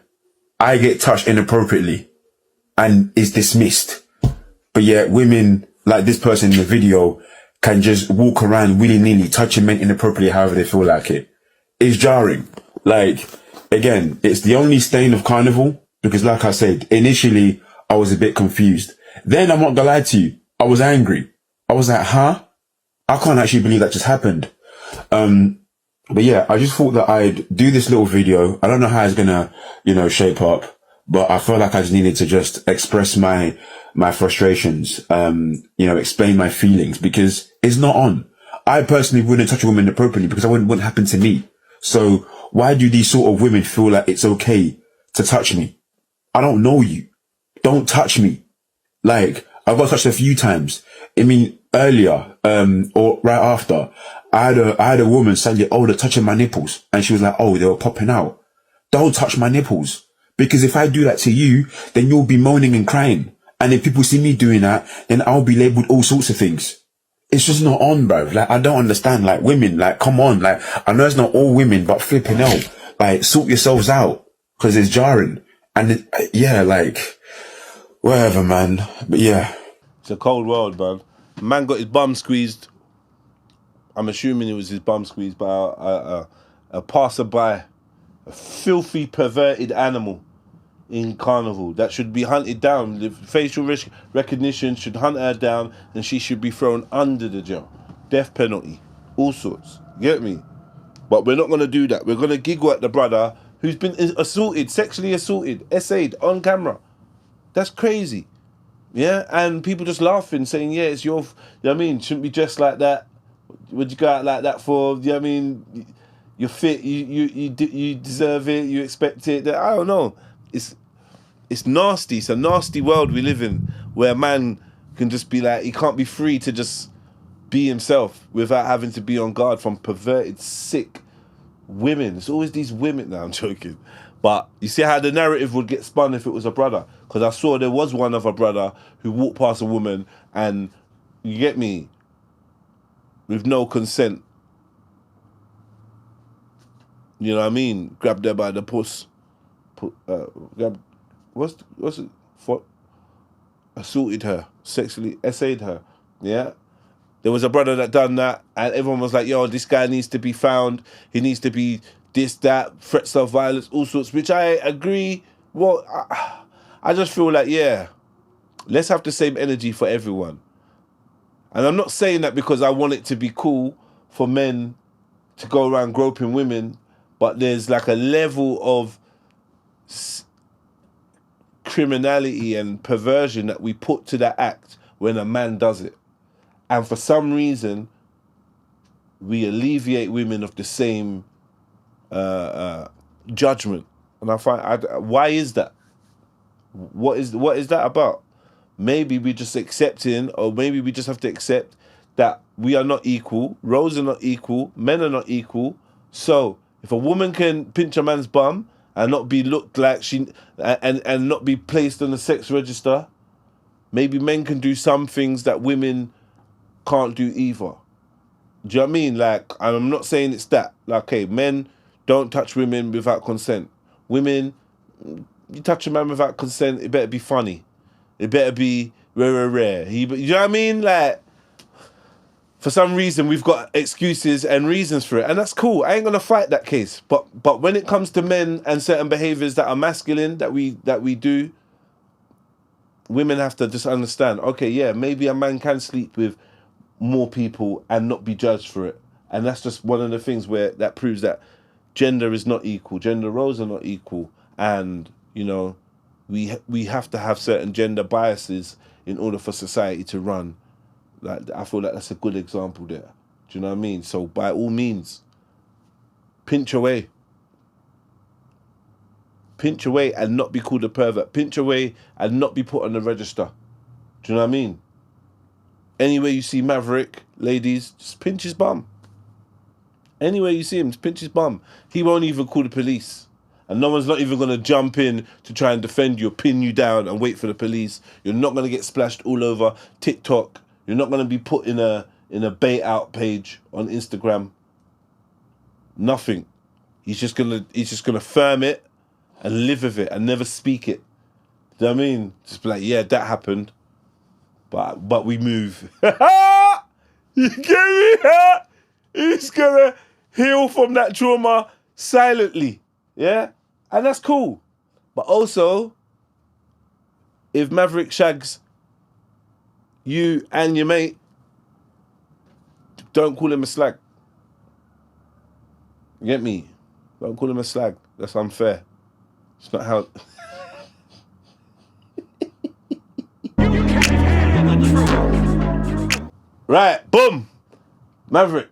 I get touched inappropriately and is dismissed. But yet women like this person in the video can just walk around willy-nilly touching men inappropriately however they feel like it. It's jarring. Like, again, it's the only stain of Carnival because like I said, initially I was a bit confused. Then I'm not gonna lie to you, I was angry. I was like, huh? I can't actually believe that just happened. But yeah, I just thought that I'd do this little video. I don't know how it's gonna, shape up, but I felt like I just needed to just express my frustrations, explain my feelings, because it's not on. I personally wouldn't touch a woman inappropriately because I wouldn't happen to me. So why do these sort of women feel like it's okay to touch me? I don't know you. Don't touch me. Like, I've got touched a few times. I mean, earlier, or right after, I had a woman say, oh, they're touching my nipples. And she was like, oh, they were popping out. Don't touch my nipples. Because if I do that to you, then you'll be moaning and crying. And if people see me doing that, then I'll be labeled all sorts of things. It's just not on, bro. Like, I don't understand. Like, women, like, come on. Like, I know it's not all women, but flipping hell. Like, sort yourselves out. Cause it's jarring. And whatever, man. But yeah. It's a cold world, man. Man got his bum squeezed. I'm assuming it was his bum squeezed by a passerby, a filthy, perverted animal in Carnival that should be hunted down. The facial recognition should hunt her down, and she should be thrown under the jail. Death penalty. All sorts. Get me? But we're not going to do that. We're going to giggle at the brother who's been assaulted, sexually assaulted, essayed on camera. That's crazy. Yeah, and people just laughing, saying, yeah, it's your, you know what I mean, shouldn't be dressed like that. Would you go out like that for, you know what I mean, you're fit, you deserve it, you expect it. I don't know. It's nasty. It's a nasty world we live in where a man can just be like, he can't be free to just be himself without having to be on guard from perverted, sick women. It's always these women. No, I'm joking. But you see how the narrative would get spun if it was a brother. Because I saw there was one of a brother who walked past a woman and, you get me, with no consent. You know what I mean? Grabbed her by the puss. What's it? Assaulted her. Sexually essayed her. Yeah? There was a brother that done that, and everyone was like, yo, this guy needs to be found. He needs to be this, that, threats of violence, all sorts, which I agree. Well, I just feel like, yeah, let's have the same energy for everyone. And I'm not saying that because I want it to be cool for men to go around groping women, but there's like a level of criminality and perversion that we put to that act when a man does it. And for some reason, we alleviate women of the same judgment. And I find, why is that? What is that about? Maybe we just accepting, or maybe we just have to accept that we are not equal. Roles are not equal. Men are not equal. So if a woman can pinch a man's bum and not be looked like she and not be placed on the sex register, maybe men can do some things that women can't do either. Do you know what I mean? Like, I'm not saying it's that. Like, okay, men don't touch women without consent. Women, you touch a man without consent, it better be funny. It better be rare. You know what I mean? Like, for some reason, we've got excuses and reasons for it. And that's cool. I ain't going to fight that case. But when it comes to men and certain behaviours that are masculine, that we do, women have to just understand, okay, yeah, maybe a man can sleep with more people and not be judged for it. And that's just one of the things where that proves that gender is not equal. Gender roles are not equal. And, you know, we have to have certain gender biases in order for society to run. Like, I feel like that's a good example there. Do you know what I mean? So by all means, pinch away. Pinch away and not be called a pervert. Pinch away and not be put on the register. Do you know what I mean? Anywhere you see Maverick, ladies, just pinch his bum. Anywhere you see him, just pinch his bum. He won't even call the police. And no one's not even going to jump in to try and defend you or pin you down and wait for the police. You're not going to get splashed all over TikTok. You're not going to be put in a bait out page on Instagram. Nothing. He's just gonna firm it and live with it and never speak it. Do you know what I mean? Just be like, yeah, that happened. But we move. You get me? He's gonna heal from that trauma silently. Yeah? And that's cool. But also, if Maverick shags you and your mate, don't call him a slag. You get me? Don't call him a slag. That's unfair. It's not how... Right, boom. Maverick.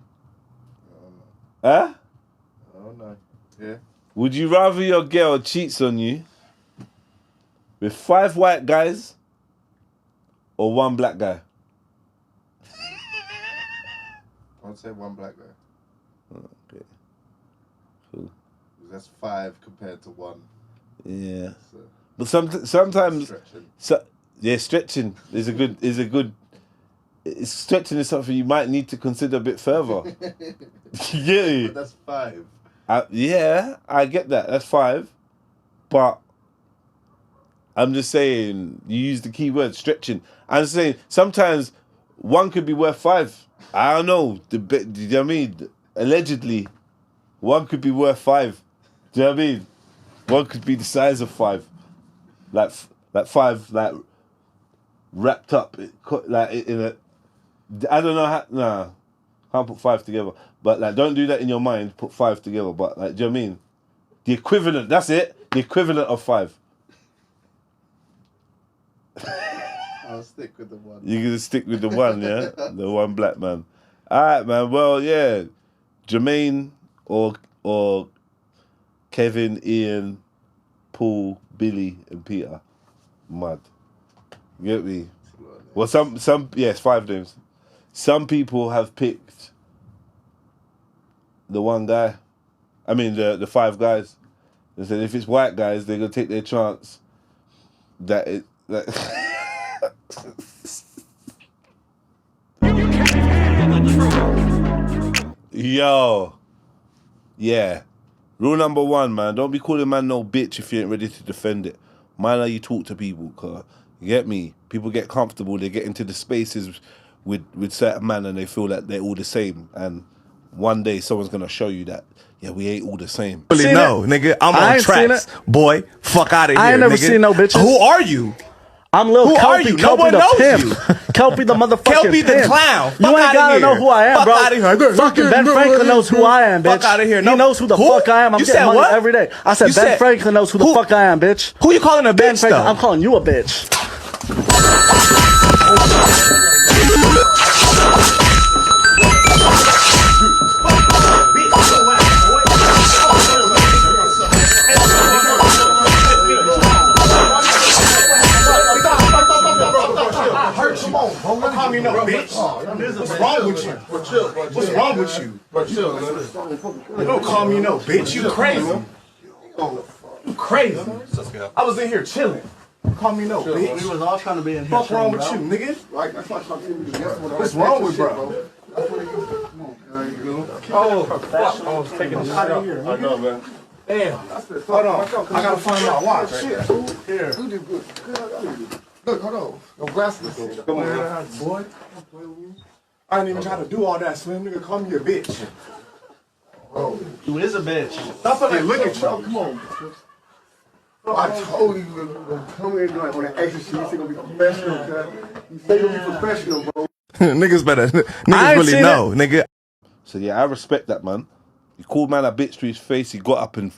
Huh? Oh no. Yeah. Would you rather your girl cheats on you with 5 white guys or 1 black guy? I'd say 1 black guy. Okay. Cool. That's 5 compared to 1. Yeah. So, But sometimes, stretching. Yeah, stretching is a good. Stretching is something you might need to consider a bit further. Yeah. But that's 5. Yeah, I get that. That's 5, but I'm just saying you use the key word stretching. I'm saying sometimes 1 could be worth 5. I don't know. Do you know what I mean? Allegedly, 1 could be worth 5. Do you know what I mean? 1 could be the size of 5. Like 5, like wrapped up, like in a. I don't know how. Nah, can't put 5 together. But like, don't do that in your mind. Put 5 together. But like, do you know what I mean? The equivalent. That's it. The equivalent of 5. I'll stick with the 1. You're gonna stick with the 1, yeah? The 1 black man. All right, man. Well, yeah. Jermaine or Kevin, Ian, Paul, Billy, and Peter. Mad. You get me? Well, it's 5 names. Some people have picked the 1 guy. I mean, the 5 guys. They said if it's white guys, they're gonna take their chance. Yo. Yeah. Rule number 1, man. Don't be calling man no bitch if you ain't ready to defend it. Mind how you talk to people, cause you get me? People get comfortable, they get into the spaces with certain man and they feel that they're all the same. And one day someone's gonna show you that, yeah, we ain't all the same. Really no, nigga. I'm on tracks. Boy, fuck out of here. I ain't never nigga. seen no bitches. Who are you? I'm Lil Who are Kelpie. you? No Kelpie one the knows pimp. you. Kelpie the motherfucking Kelpie the pimp. clown. You Fuck ain't outta gotta here. know who I am, Fuck bro. outta here. Fucking Ben Franklin knows who I am, bitch. Fuck outta here. He No. knows who the Who? fuck I am. I'm You getting said money what? every day. I said You Ben said- Franklin knows who the fuck I am, bitch. Who you calling a Ben bitch, Franklin, though? I'm calling you a bitch. Come on, bro. Don't call me no bitch. What's wrong with you? What's wrong with you? Don't call me no bitch. You crazy. You crazy. I was in here chilling. Call me no bitch. We was all trying to be in here. What's wrong with you, nigga? What's wrong with bro? Oh, I was taking a shot here. I know, man. Damn. Hold on. I gotta find my watch. Here. Look, hold on. No glasses. Come on, boy. I didn't even try to do all that, Slim. Nigga, call me a bitch. Oh, you is a bitch. Stop fucking look at you. Come on. I told you you're gonna come here and like on the extra shit. You say you're gonna be professional, cuz. You say you're gonna be professional, bro. Niggas better. Niggas really know, nigga. So yeah, I respect that, man. He called man a bitch to his face. He got up and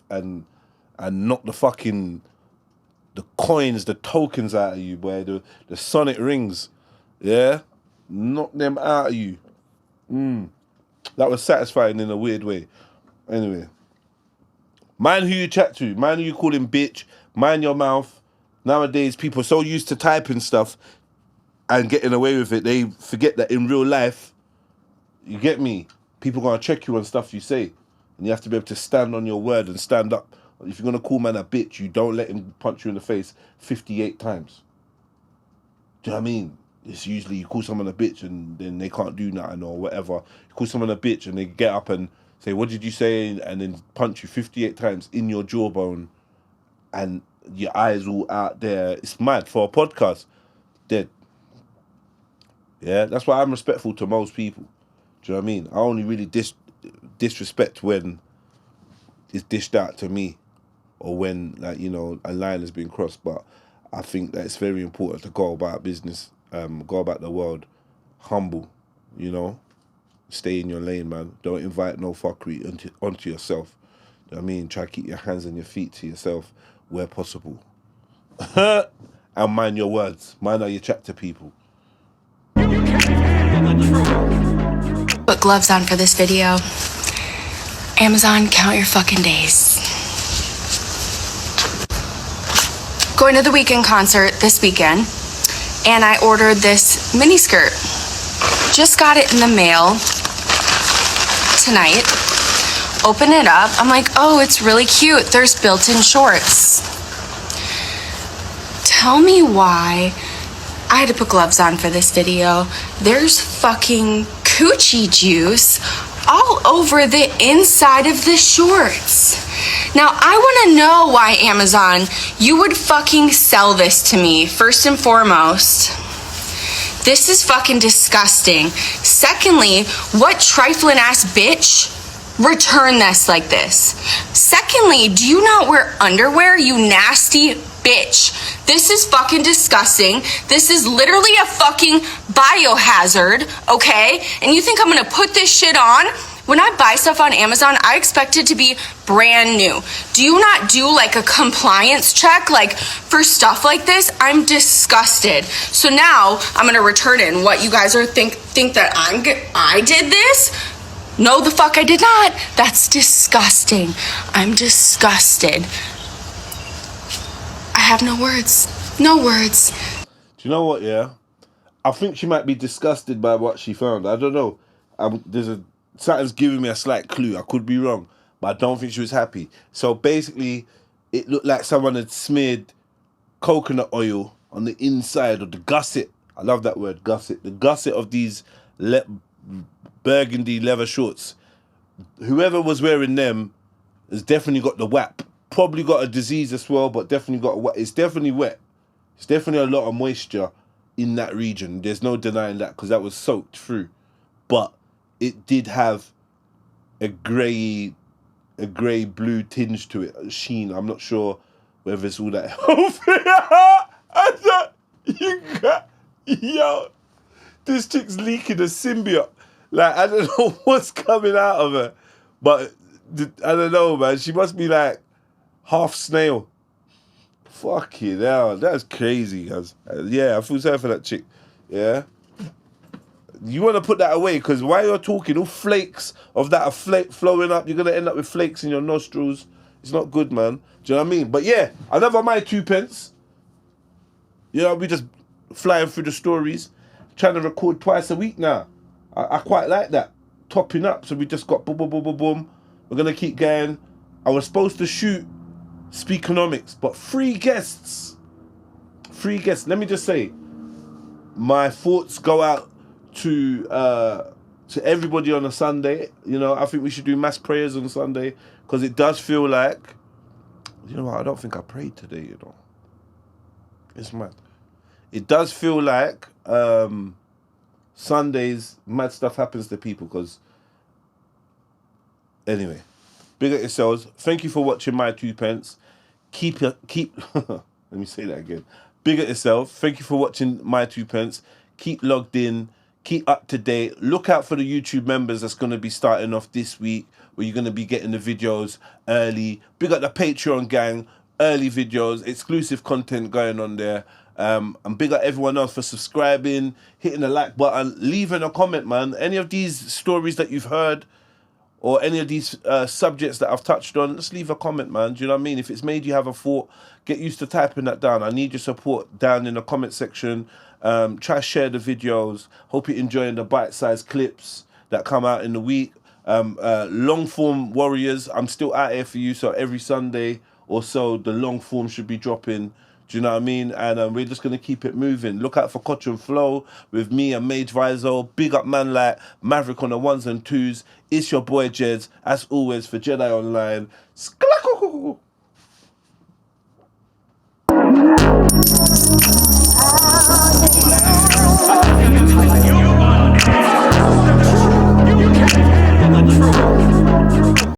knocked the coins, the tokens out of you, boy. The sonic rings, yeah, knock them out of you. That was satisfying in a weird way. Anyway, mind who you chat to, mind who you call him bitch, mind your mouth. Nowadays, people are so used to typing stuff and getting away with it, they forget that in real life, you get me, people gonna check you on stuff you say. And you have to be able to stand on your word and stand up. If you're gonna call man a bitch, you don't let him punch you in the face 58 times. Do you know what I mean? It's usually you call someone a bitch and then they can't do nothing or whatever. You call someone a bitch and they get up and say, what did you say? And then punch you 58 times in your jawbone and your eyes all out there. It's mad for a podcast. Dead. Yeah, that's why I'm respectful to most people. Do you know what I mean? I only really disrespect when it's dished out to me or when, like, you know, a line has been crossed. But I think that it's very important to go about business, go about the world humble, you know, Stay in your lane, man. Don't invite no fuckery onto yourself. You know what I mean? Try to keep your hands and your feet to yourself where possible. And mind your words. Mind how you chat to people. Put gloves on for this video. Amazon, count your fucking days. Going to the Weekend concert this weekend, and I ordered this mini skirt. Just got it in the mail tonight. Open it up. I'm like, oh, it's really cute. There's built-in shorts. Tell me why I had to put gloves on for this video. There's fucking coochie juice all over the inside of the shorts. Now, I want to know why, Amazon, you would fucking sell this to me, first and foremost. This is fucking disgusting. Secondly, what trifling ass bitch return this like this? Secondly, do you not wear underwear, you nasty bitch? This is fucking disgusting. This is literally a fucking biohazard, okay? And you think I'm gonna put this shit on? When I buy stuff on Amazon, I expect it to be brand new. Do you not do like a compliance check like for stuff like this? I'm disgusted. So now I'm gonna return it. And what you guys are think that I did this? No, the fuck I did not. That's disgusting. I'm disgusted. I have no words. No words. Do you know what, yeah? I think she might be disgusted by what she found. I don't know. Something's giving me a slight clue. I could be wrong, but I don't think she was happy. So basically, it looked like someone had smeared coconut oil on the inside of the gusset. I love that word, gusset. The gusset of these burgundy leather shorts. Whoever was wearing them has definitely got the WAP. Probably got a disease as well, but definitely got a WAP. It's definitely wet. It's definitely a lot of moisture in that region. There's no denying that because that was soaked through. But it did have a grey blue tinge to it, a sheen. I'm not sure whether it's all that yo, this chick's leaking a symbiote. Like, I don't know what's coming out of her, but I don't know, man. She must be like half snail. Fucking hell, that's crazy, guys. Yeah, I feel sorry for that chick. Yeah. You want to put that away because while you're talking, all flakes of that are flowing up. You're going to end up with flakes in your nostrils. It's not good, man. Do you know what I mean? But yeah, another my 2 pence. You know, we just flying through the stories, trying to record twice a week now. I quite like that. Topping up. So we just got boom, boom, boom, boom, boom. We're going to keep going. I was supposed to shoot Speakonomics, but 3 guests. 3 guests. Let me just say, my thoughts go out to everybody on a Sunday. You know, I think we should do mass prayers on Sunday because it does feel like, you know what, I don't think I prayed today, you know. It's mad. It does feel like Sundays, mad stuff happens to people because, anyway, big at yourselves. Thank you for watching my 2 pence. Keep let me say that again. Big at yourself. Thank you for watching my 2 pence. Keep logged in. Keep up to date. Look out for the YouTube members that's going to be starting off this week, where you're going to be getting the videos early. Big up the Patreon gang. Early videos, exclusive content going on there. And big up everyone else for subscribing, hitting the like button, leaving a comment, man. Any of these stories that you've heard or any of these subjects that I've touched on, just leave a comment, man. Do you know what I mean? If it's made you have a thought, get used to typing that down. I need your support down in the comment section. Try share the videos. Hope you're enjoying the bite-sized clips that come out in the week. Long form warriors, I'm still out here for you. So every Sunday or so, the long form should be dropping. Do you know what I mean? And we're just going to keep it moving. Look out for Koch and Flow with me and Mage Vizo. Big up man like Maverick on the 1s and 2s. It's your boy Jeds, as always, for Jedi Online. Sklackle.